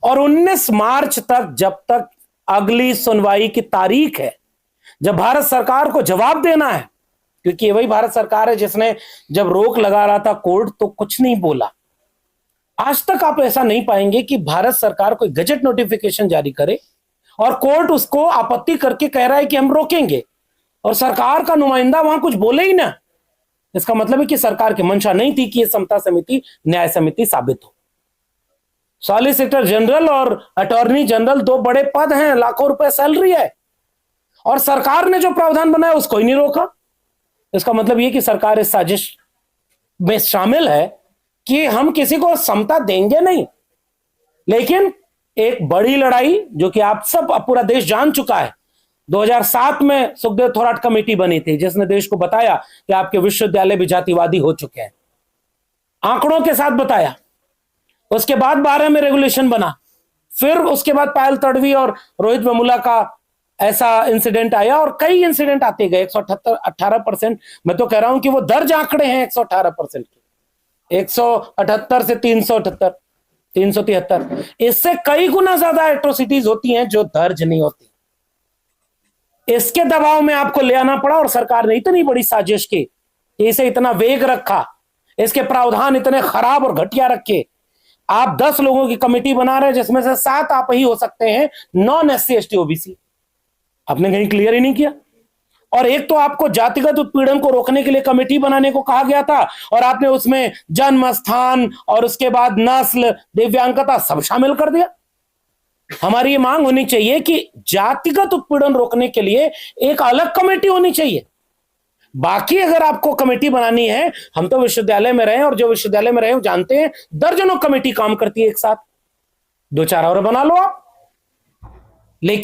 और 19 मार्च तक, जब तक अगली सुनवाई की तारीख है, जब भारत सरकार को जवाब देना है, क्योंकि ये वही भारत सरकार है जिसने जब रोक लगा रहा था कोर्ट तो कुछ नहीं बोला। आज तक आप ऐसा नहीं पाएंगे कि भारत सरकार कोई गजट नोटिफिकेशन जारी करे और कोर्ट उसको आपत्ति करके कह रहा है कि हम रोकेंगे, और सरकार का नुमाइंदा वहां कुछ बोले ही ना। इसका मतलब है कि सरकार की मंशा नहीं थी कि यह समता समिति न्याय समिति साबित हो। सॉलिसिटर जनरल और अटॉर्नी जनरल 2 बड़े पद हैं, लाखों रुपए सैलरी है, और सरकार ने जो प्रावधान बनाया उसको ही नहीं रोका। इसका मतलब यह कि सरकार इस साजिश में शामिल है कि हम किसी को समता देंगे नहीं। लेकिन एक बड़ी लड़ाई जो कि आप सब, पूरा देश जान चुका है, 2007 में सुखदेव थोराट कमेटी बनी थी जिसने देश को बताया कि आपके विश्वविद्यालय भी जातिवादी हो चुके हैं, आंकड़ों के साथ बताया। उसके बाद 12 में रेगुलेशन बना, फिर उसके बाद पायल तड़वी और रोहित वेमुला का ऐसा इंसिडेंट आया, और कई इंसिडेंट आते गए। 118% मैं तो कह रहा हूं कि वो दर्ज आंकड़े हैं 118% के, 178 से 378, 373, इससे कई गुना ज्यादा एट्रोसिटीज होती हैं जो दर्ज नहीं होती। इसके दबाव में आपको ले आना पड़ा, और सरकार ने इतनी बड़ी साजिश की, इसे इतना वेग रखा, इसके प्रावधान इतने खराब और घटिया रखे। आप 10 लोगों की कमेटी बना रहे हैं जिसमें से 7 आप ही हो सकते हैं नॉन SC ST OBC। आपने कहीं क्लियर ही नहीं किया। और एक तो आपको जातिगत उत्पीड़न को रोकने के लिए कमेटी बनाने को कहा गया था, और आपने उसमें जन्म स्थान और उसके बाद नस्ल, दिव्यांगता सब शामिल कर दिया। हमारी ये मांग होनी चाहिए कि जातिगत उत्पीड़न रोकने के लिए एक अलग कमेटी होनी चाहिए। बाकी अगर आपको कमेटी बनानी है, हम तो विश्वविद्यालय में रहे, और जो विश्वविद्यालय में रहे वो जानते हैं दर्जनों कमेटी काम करती है एक साथ, 2-4 और बना लो आप। लेकिन